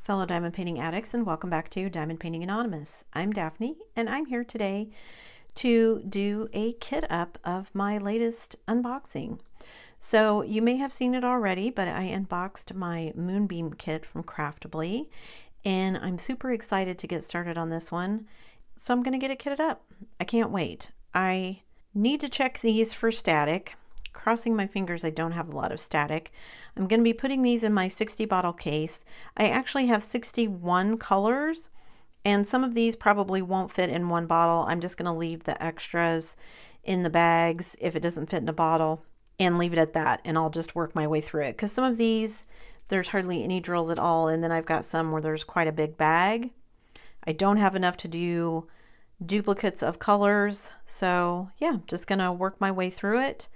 fellow diamond painting addicts, and welcome back to Diamond Painting Anonymous. I'm Daphne, and I'm here today to do a kit up of my latest unboxing. So you may have seen it already, but I unboxed my Moonbeam kit from Craftibly, and I'm super excited to get started on this one. So I'm going to get it kitted up. I can't wait. I need to check these for static. Crossing my fingers I don't have a lot of static. I'm going to be putting these in my 60 bottle case. I actually have 61 colors, and some of these probably won't fit in one bottle. I'm just going to leave the extras in the bags if it doesn't fit in a bottle and leave it at that, and I'll just work my way through it, because some of these there's hardly any drills at all, and then I've got some where there's quite a big bag. I don't have enough to do duplicates of colors, so yeah, just gonna work my way through it.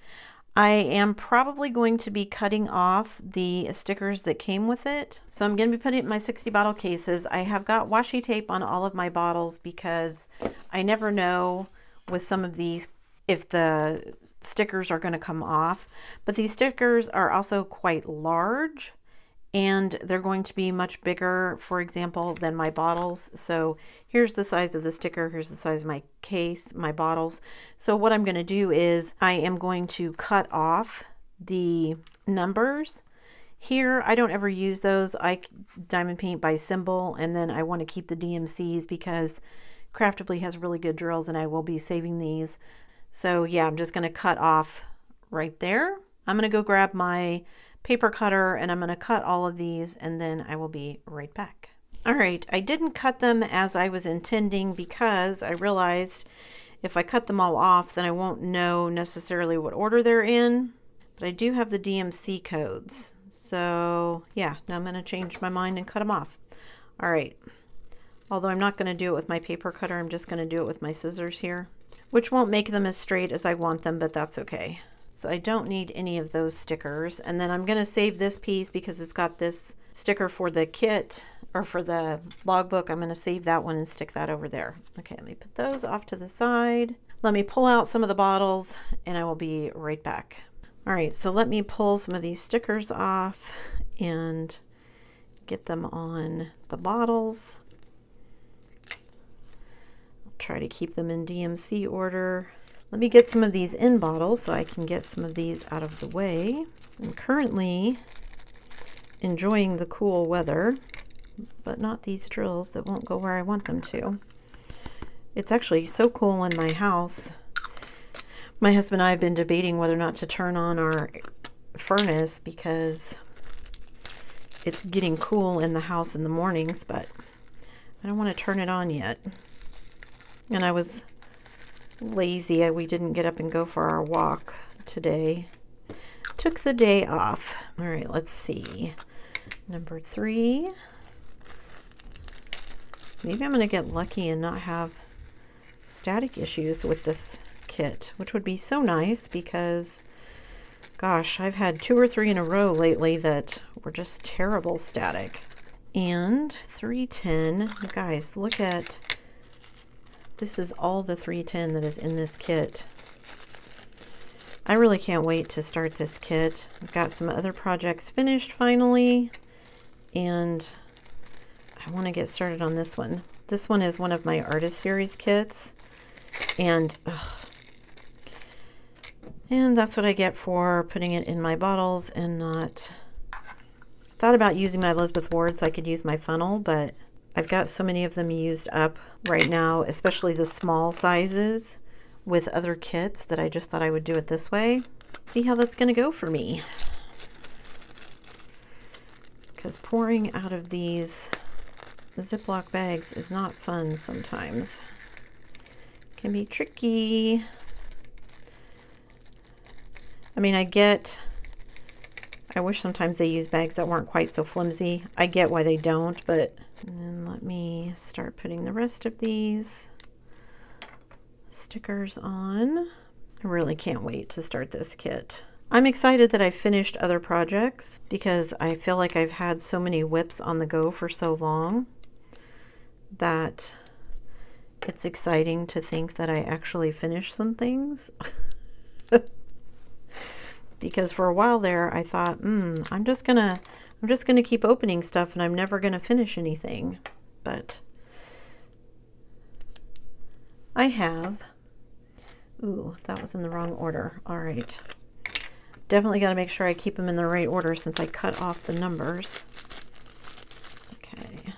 I am probably going to be cutting off the stickers that came with it. So I'm going to be putting it in my 60 bottle cases. I have got washi tape on all of my bottles because I never know with some of these if the stickers are going to come off. But these stickers are also quite large, and they're going to be much bigger, for example, than my bottles. So here's the size of the sticker, here's the size of my case, my bottles. So what I'm going to do is I am going to cut off the numbers. Here, I don't ever use those. I diamond paint by symbol, and then I want to keep the DMCs because Craftibly has really good drills, and I will be saving these. So yeah, I'm just going to cut off right there. I'm going to go grab my paper cutter, and I'm going to cut all of these, and then I will be right back. All right, I didn't cut them as I was intending because I realized if I cut them all off, then I won't know necessarily what order they're in, but I do have the DMC codes. So yeah, now I'm going to change my mind and cut them off. All right, although I'm not going to do it with my paper cutter, I'm just going to do it with my scissors here, which won't make them as straight as I want them, but that's okay. So I don't need any of those stickers. And then I'm going to save this piece because it's got this sticker for the kit, or for the logbook. I'm going to save that one and stick that over there. Okay, let me put those off to the side. Let me pull out some of the bottles, and I will be right back. All right, so let me pull some of these stickers off and get them on the bottles. I'll try to keep them in DMC order. Let me get some of these in bottles so I can get some of these out of the way. I'm currently enjoying the cool weather, but not these drills that won't go where I want them to. It's actually so cool in my house. My husband and I have been debating whether or not to turn on our furnace because it's getting cool in the house in the mornings, but I don't want to turn it on yet. And I was lazy. We didn't get up and go for our walk today. Took the day off. All right, let's see. Number 3. Maybe I'm going to get lucky and not have static issues with this kit, which would be so nice because, gosh, I've had 2 or 3 in a row lately that were just terrible static. And 310, you guys, look at, this is all the 310 that is in this kit. I really can't wait to start this kit. I've got some other projects finished finally, and I want to get started on this one. This one is one of my artist series kits, and that's what I get for putting it in my bottles and not. Thought about using my Elizabeth Ward so I could use my funnel, but I've got so many of them used up right now, especially the small sizes with other kits, that I just thought I would do it this way. See how that's going to go for me. Because pouring out of these Ziploc bags is not fun sometimes. It can be tricky. I mean, I wish sometimes they use bags that weren't quite so flimsy. I get why they don't, but then let me start putting the rest of these stickers on. I really can't wait to start this kit. I'm excited that I finished other projects because I feel like I've had so many whips on the go for so long that it's exciting to think that I actually finished some things. Because for a while there I thought, I'm I'm just going to keep opening stuff and I'm never going to finish anything. But I have, ooh, that was in the wrong order. All right. Definitely got to make sure I keep them in the right order since I cut off the numbers. Okay.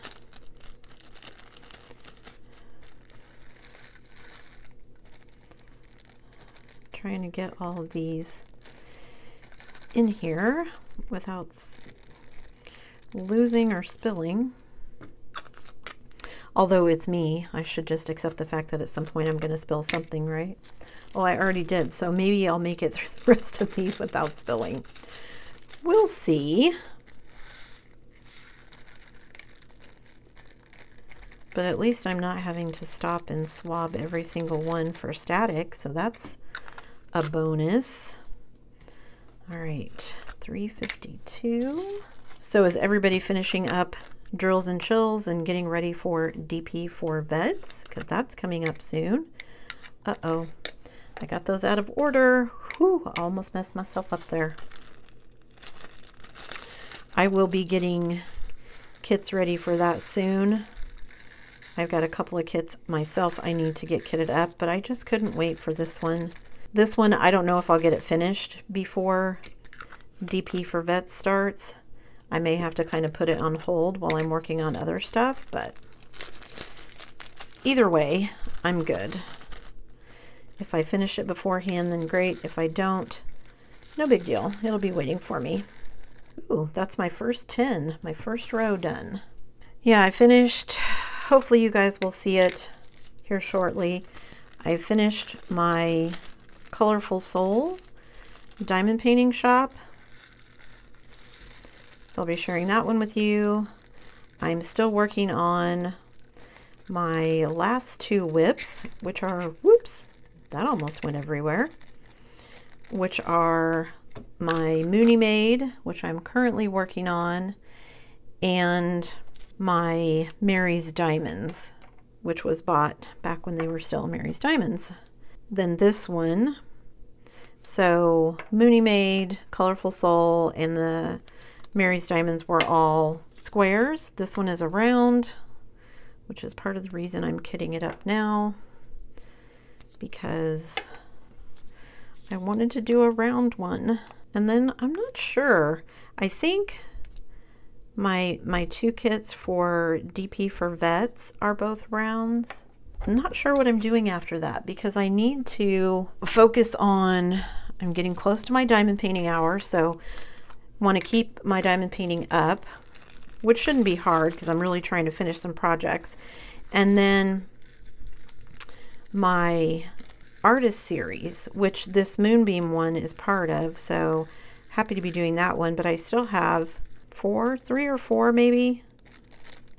Trying to get all of these in here without losing or spilling. Although it's me, I should just accept the fact that at some point I'm going to spill something, right? Oh, I already did, so maybe I'll make it through the rest of these without spilling. We'll see. But at least I'm not having to stop and swab every single one for static, so that's a bonus. All right, 352. So is everybody finishing up drills and chills and getting ready for DP for vets? Because that's coming up soon. Uh-oh. I got those out of order. Whew, I almost messed myself up there. I will be getting kits ready for that soon. I've got a couple of kits myself I need to get kitted up, but I just couldn't wait for this one. This one, I don't know if I'll get it finished before DP for vets starts. I may have to kind of put it on hold while I'm working on other stuff, but either way, I'm good. If I finish it beforehand, then great. If I don't, no big deal. It'll be waiting for me. Ooh, that's my first 10, my first row done. Yeah, I finished. Hopefully you guys will see it here shortly. I finished my Colorful Soul diamond painting shop. So I'll be sharing that one with you. I'm still working on my last 2 whips, which are, whoops, that almost went everywhere, which are my Mooney Maid, which I'm currently working on, and my Mary's Diamonds, which was bought back when they were still Mary's Diamonds. Then this one, so Mooney Maid, Colorful Soul, and the Mary's Diamonds were all squares. This one is a round, which is part of the reason I'm kitting it up now, because I wanted to do a round one. And then I'm not sure. I think my 2 kits for DP for vets are both rounds. I'm not sure what I'm doing after that because I need to focus on, I'm getting close to my diamond painting hour, so I want to keep my diamond painting up, which shouldn't be hard because I'm really trying to finish some projects. And then my artist series, which this Moonbeam one is part of, so happy to be doing that one, but I still have 3 or 4 maybe,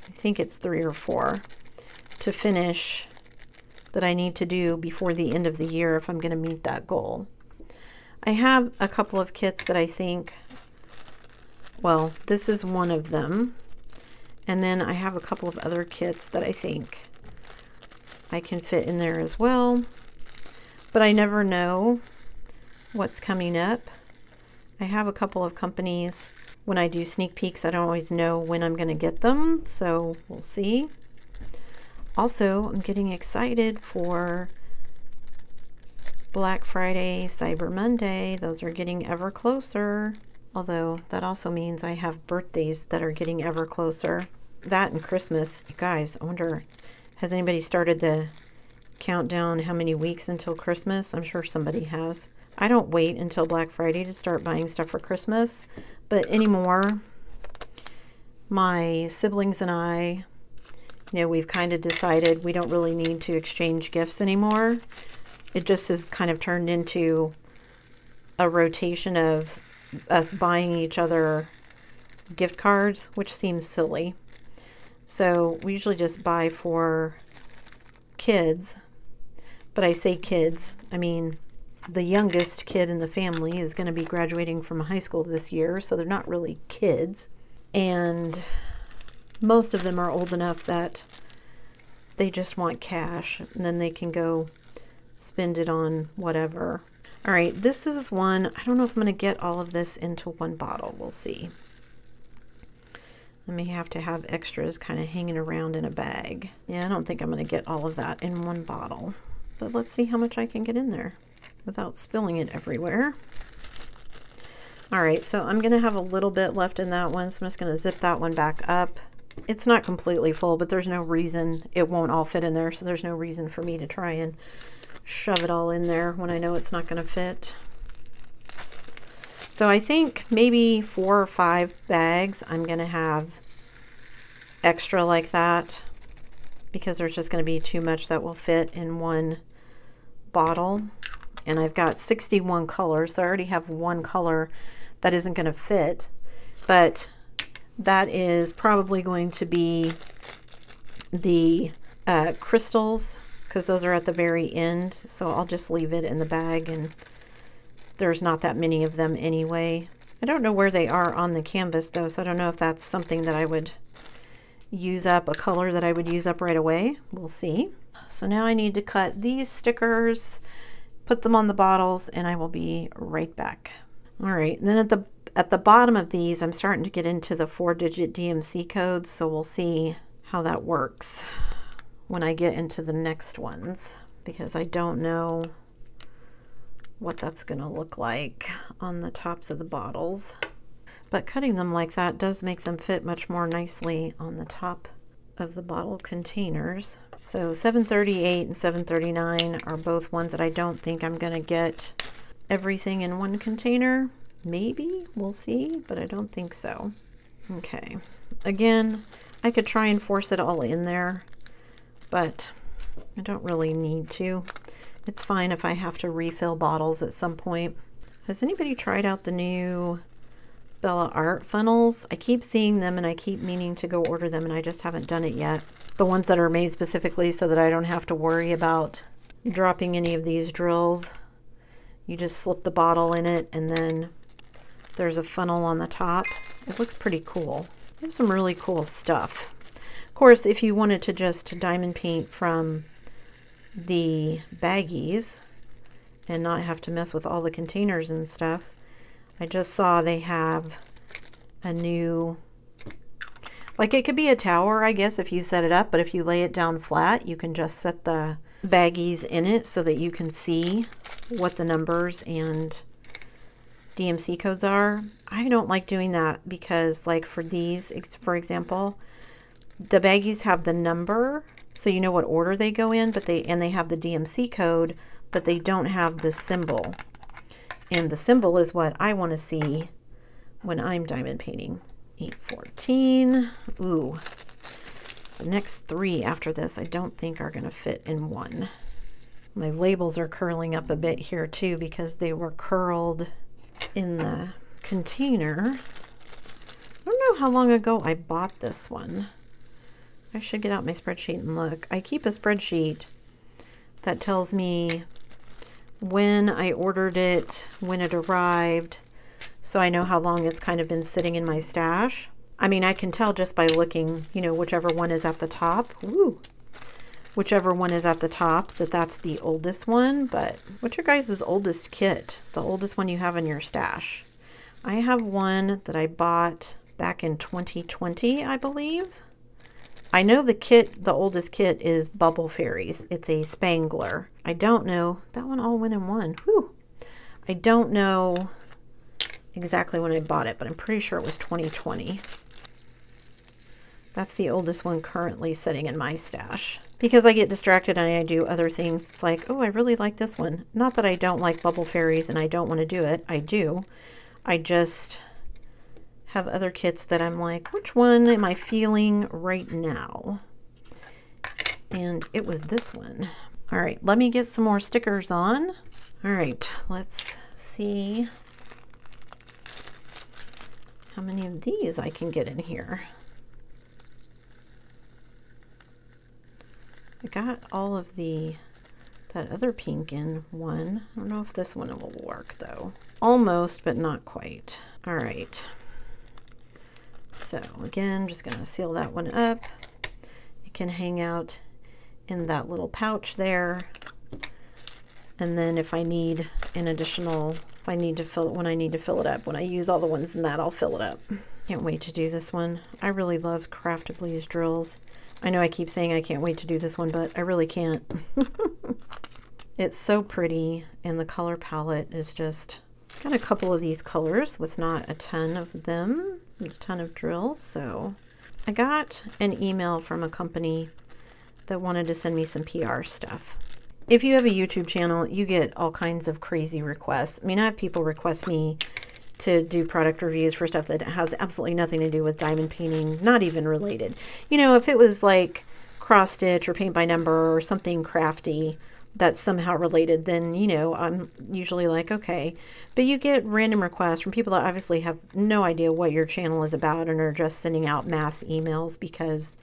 I think it's 3 or 4 to finish that I need to do before the end of the year if I'm going to meet that goal. I have a couple of kits that I think, well, this is one of them, and then I have a couple of other kits that I think I can fit in there as well, but I never know what's coming up. I have a couple of companies. When I do sneak peeks, I don't always know when I'm going to get them, so we'll see. Also, I'm getting excited for Black Friday, Cyber Monday. Those are getting ever closer, although that also means I have birthdays that are getting ever closer. That and Christmas. You guys, I wonder, has anybody started the countdown how many weeks until Christmas? I'm sure somebody has. I don't wait until Black Friday to start buying stuff for Christmas, but anymore, my siblings and I, you know, we've kind of decided we don't really need to exchange gifts anymore. It just has kind of turned into a rotation of us buying each other gift cards, which seems silly. So we usually just buy for kids, but I say kids, I mean the youngest kid in the family is going to be graduating from high school this year, so they're not really kids. And most of them are old enough that they just want cash, and then they can go spend it on whatever. All right, this is one, I don't know if I'm going to get all of this into one bottle. We'll see. I may have to have extras kind of hanging around in a bag. Yeah, I don't think I'm going to get all of that in one bottle. But let's see how much I can get in there without spilling it everywhere. All right, so I'm going to have a little bit left in that one, so I'm just going to zip that one back up. It's not completely full, but there's no reason it won't all fit in there, so there's no reason for me to try and shove it all in there when I know it's not going to fit. So I think maybe 4 or 5 bags I'm going to have extra like that, because there's just going to be too much that will fit in one bottle. And I've got 61 colors, so I already have one color that isn't going to fit, but that is probably going to be the crystals, because those are at the very end. So I'll just leave it in the bag, and there's not that many of them anyway. I don't know where they are on the canvas though, so I don't know if that's something that I would use up, a color that I would use up right away. We'll see. So now I need to cut these stickers, put them on the bottles, and I will be right back. All right, and then at the bottom of these, I'm starting to get into the 4-digit DMC codes, so we'll see how that works when I get into the next ones, because I don't know what that's going to look like on the tops of the bottles. But cutting them like that does make them fit much more nicely on the top of the bottle containers. So 738 and 739 are both ones that I don't think I'm going to get everything in one container. Maybe, we'll see, but I don't think so. Okay, again, I could try and force it all in there, but I don't really need to. It's fine if I have to refill bottles at some point. Has anybody tried out the new Bella Art funnels? I keep seeing them and I keep meaning to go order them, and I just haven't done it yet. The ones that are made specifically so that I don't have to worry about dropping any of these drills. You just slip the bottle in it, and then there's a funnel on the top. It looks pretty cool. There's some really cool stuff. Of course, if you wanted to just diamond paint from the baggies and not have to mess with all the containers and stuff, I just saw they have a new, like, it could be a tower, I guess, if you set it up, but if you lay it down flat, you can just set the baggies in it so that you can see what the numbers and DMC codes are. I don't like doing that because, like, for these, for example, the baggies have the number, so you know what order they go in, but they have the DMC code, but they don't have the symbol. And the symbol is what I want to see when I'm diamond painting. 814. Ooh. The next 3 after this I don't think are going to fit in one. My labels are curling up a bit here too because they were curled in the container. I don't know how long ago I bought this one. I should get out my spreadsheet and look. I keep a spreadsheet that tells me when I ordered it, when it arrived, so I know how long it's kind of been sitting in my stash. I mean, I can tell just by looking, you know, whichever one is at the top. Woo! Whichever one is at the top, that's the oldest one. But what's your guys' oldest kit? The oldest one you have in your stash? I have one that I bought back in 2020, I believe. I know the kit, the oldest kit is Bubble Fairies. It's a Spangler. I don't know. That one all went in one. Whew. I don't know exactly when I bought it, but I'm pretty sure it was 2020. That's the oldest one currently sitting in my stash. Because I get distracted and I do other things. It's like, oh, I really like this one. Not that I don't like Bubble Fairies and I don't want to do it. I do. I just have other kits that I'm like, which one am I feeling right now? And it was this one. All right, let me get some more stickers on. All right, let's see how many of these I can get in here. I got all of that other pink in one. I don't know if this one will work though. Almost, but not quite. All right. So again, just gonna seal that one up. It can hang out in that little pouch there. And then if I need an additional, if I need to fill it, when I need to fill it up, when I use all the ones in that, I'll fill it up. Can't wait to do this one. I really love Craftibly's drills. I know I keep saying I can't wait to do this one, but I really can't. It's so pretty, and the color palette is just, got a couple of these colors with not a ton of them, a ton of drills. So I got an email from a company that wanted to send me some PR stuff. If you have a YouTube channel, you get all kinds of crazy requests. I mean, I have people request me to do product reviews for stuff that has absolutely nothing to do with diamond painting, not even related. You know, if it was like cross stitch or paint by number or something crafty that's somehow related, then, you know, I'm usually like, okay. But you get random requests from people that obviously have no idea what your channel is about and are just sending out mass emails because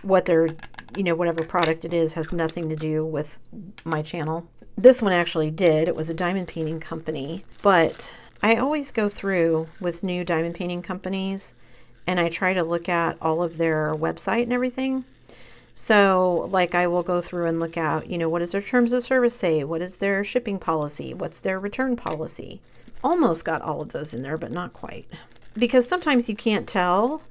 what they're, you know, whatever product it is has nothing to do with my channel. This one actually did. It was a diamond painting company, but I always go through with new diamond painting companies and I try to look at all of their website and everything. So like I will go through and look at, you know, what does their terms of service say? What is their shipping policy? What's their return policy? Almost got all of those in there, but not quite. Because sometimes you can't tell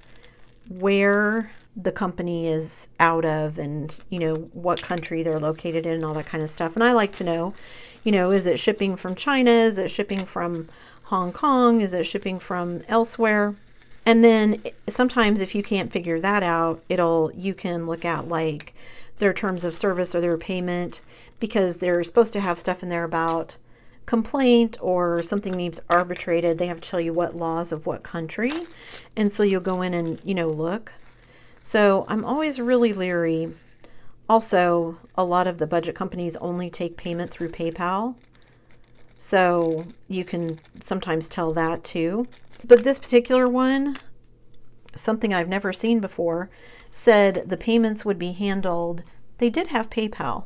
where the company is out of and, you know, what country they're located in and all that kind of stuff. And I like to know, you know, is it shipping from China? Is it shipping from Hong Kong? Is it shipping from elsewhere? And then sometimes if you can't figure that out, you can look at like their terms of service or their payment, because they're supposed to have stuff in there about complaint or something needs arbitrated. They have to tell you what laws of what country. And so you'll go in and, you know, look. So I'm always really leery. Also, a lot of the budget companies only take payment through PayPal. So you can sometimes tell that too. But this particular one, something I've never seen before, said the payments would be handled. They did have PayPal,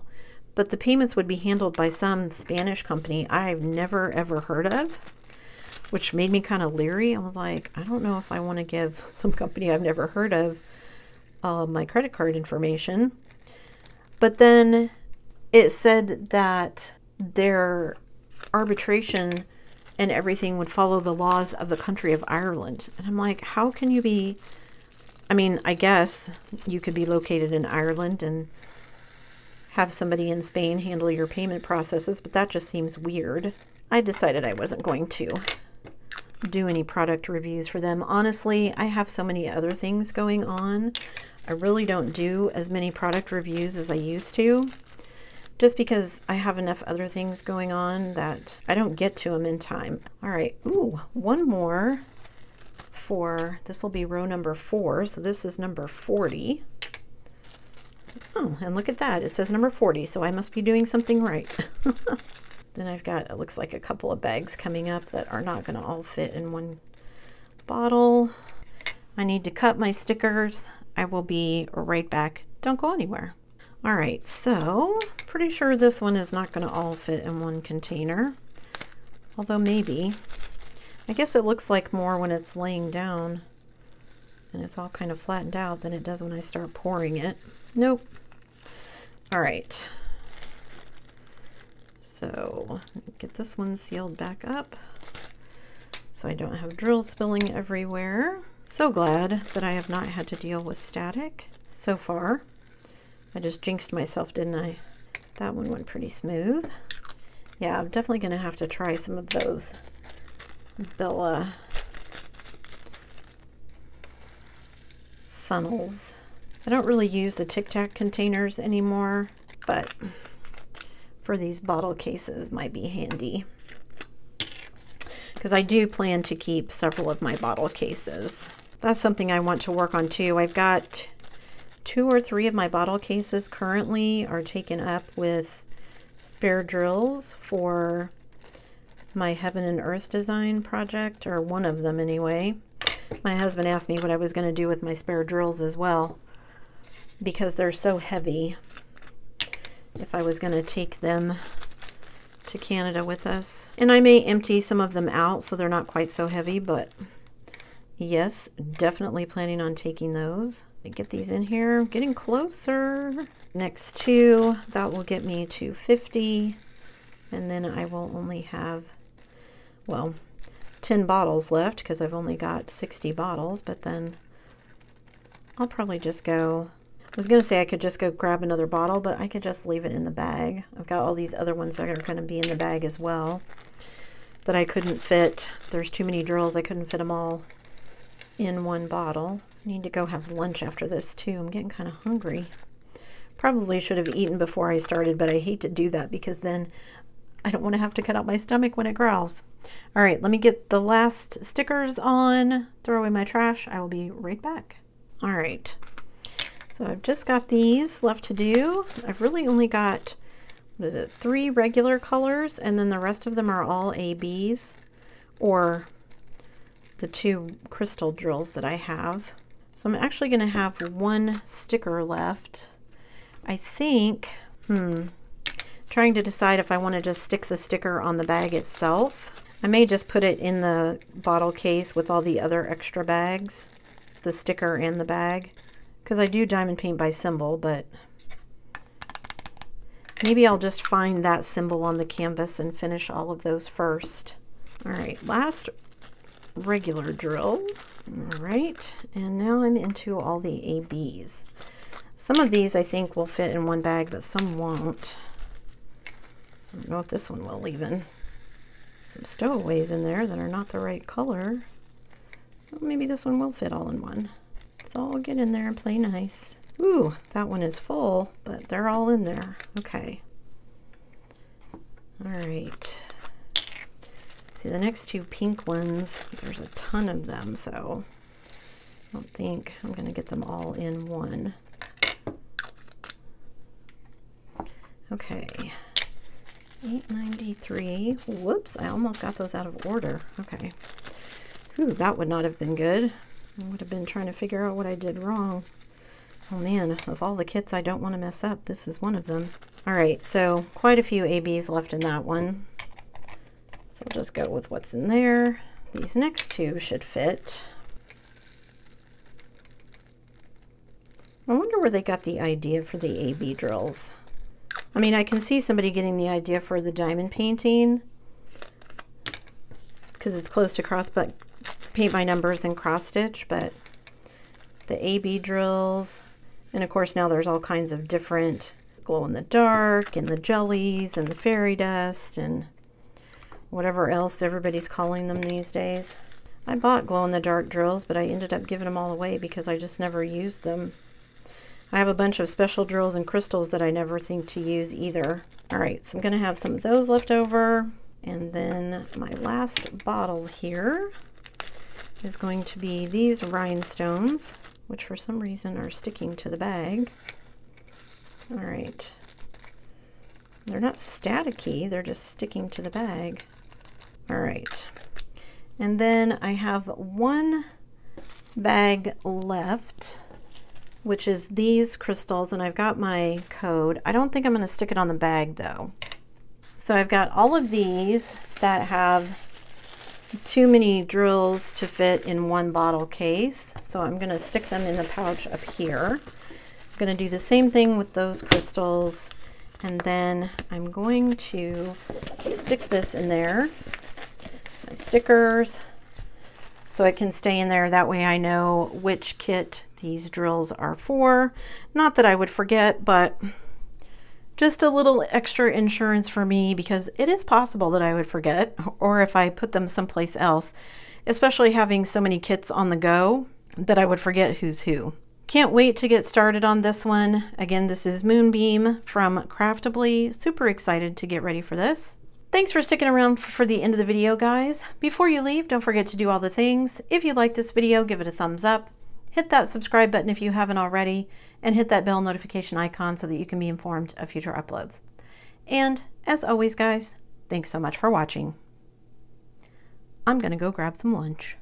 but the payments would be handled by some Spanish company I've never ever heard of, which made me kind of leery. I was like, I don't know if I want to give some company I've never heard of my credit card information. But then it said that their arbitration and everything would follow the laws of the country of Ireland. And I'm like, how can you be, I mean, I guess you could be located in Ireland and have somebody in Spain handle your payment processes, but that just seems weird. I decided I wasn't going to do any product reviews for them. Honestly, I have so many other things going on. I really don't do as many product reviews as I used to, just because I have enough other things going on that I don't get to them in time. All right, ooh, one more for, this will be row number 4, so this is number 40. Oh, and look at that, it says number 40, so I must be doing something right. Then I've got, it looks like a couple of bags coming up that are not gonna all fit in one bottle. I need to cut my stickers. I will be right back. Don't go anywhere. All right, so pretty sure this one is not going to all fit in one container, although maybe. I guess it looks like more when it's laying down and it's all kind of flattened out than it does when I start pouring it. Nope. All right, so get this one sealed back up so I don't have drill spilling everywhere. So glad that I have not had to deal with static so far. I just jinxed myself, didn't I? That one went pretty smooth. Yeah, I'm definitely going to have to try some of those Bella funnels. I don't really use the Tic Tac containers anymore, but for these bottle cases might be handy, because I do plan to keep several of my bottle cases. That's something I want to work on too. I've got 2 or 3 of my bottle cases currently are taken up with spare drills for my Heaven and Earth design project, or one of them anyway. My husband asked me what I was going to do with my spare drills as well, because they're so heavy, if I was going to take them to Canada with us. And I may empty some of them out so they're not quite so heavy, but yes, definitely planning on taking those. Get these in here, getting closer. Next 2, that will get me to 50. And then I will only have, well, 10 bottles left because I've only got 60 bottles, but then I'll probably just go, I was going to say I could just go grab another bottle, but I could just leave it in the bag. I've got all these other ones that are going to be in the bag as well that I couldn't fit. There's too many drills. I couldn't fit them all in one bottle. I need to go have lunch after this too. I'm getting kind of hungry. Probably should have eaten before I started, but I hate to do that because then I don't want to have to cut out my stomach when it growls. All right, let me get the last stickers on, throw away my trash. I will be right back. All right, so I've just got these left to do. I've really only got, what is it, 3 regular colors, and then the rest of them are all ABs, or the 2 crystal drills that I have. So I'm actually going to have 1 sticker left. I think, trying to decide if I want to just stick the sticker on the bag itself. I may just put it in the bottle case with all the other extra bags, the sticker and the bag, because I do diamond paint by symbol, but maybe I'll just find that symbol on the canvas and finish all of those first. All right, last regular drill. All right, and now I'm into all the ABs. Some of these I think will fit in one bag, but some won't. I don't know if this one will even. Some stowaways in there that are not the right color. Well, maybe this one will fit all in one. So I'll get in there and play nice. Ooh, that one is full, but they're all in there. Okay. All right. See, the next 2 pink ones, there's a ton of them, so I don't think I'm going to get them all in one. Okay. 893. Whoops, I almost got those out of order. Okay. Ooh, that would not have been good. I would have been trying to figure out what I did wrong. Oh man, of all the kits I don't want to mess up, this is one of them. All right, so quite a few ABs left in that one. So I'll just go with what's in there. These next 2 should fit. I wonder where they got the idea for the AB drills. I mean, I can see somebody getting the idea for the diamond painting because it's close to but paint by numbers and cross stitch, but the AB drills, and of course now there's all kinds of different glow in the dark and the jellies and the fairy dust and whatever else everybody's calling them these days. I bought glow in the dark drills, but I ended up giving them all away because I just never used them. I have a bunch of special drills and crystals that I never think to use either. All right, so I'm going to have some of those left over. And then my last bottle here is going to be these rhinestones, which for some reason are sticking to the bag. All right. They're not staticky, they're just sticking to the bag. All right. And then I have 1 bag left, which is these crystals, and I've got my code. I don't think I'm going to stick it on the bag though. So I've got all of these that have too many drills to fit in 1 bottle case. So I'm going to stick them in the pouch up here. I'm going to do the same thing with those crystals, and then I'm going to stick this in there, my stickers, so it can stay in there. That way I know which kit these drills are for. Not that I would forget, but just a little extra insurance for me, because it is possible that I would forget, or if I put them someplace else, especially having so many kits on the go, that I would forget who's who. Can't wait to get started on this one. Again, this is Moonbeam from Craftibly. Super excited to get ready for this. Thanks for sticking around for the end of the video, guys. Before you leave, don't forget to do all the things. If you like this video, give it a thumbs up. Hit that subscribe button if you haven't already, and hit that bell notification icon so that you can be informed of future uploads. And as always, guys, thanks so much for watching. I'm gonna go grab some lunch.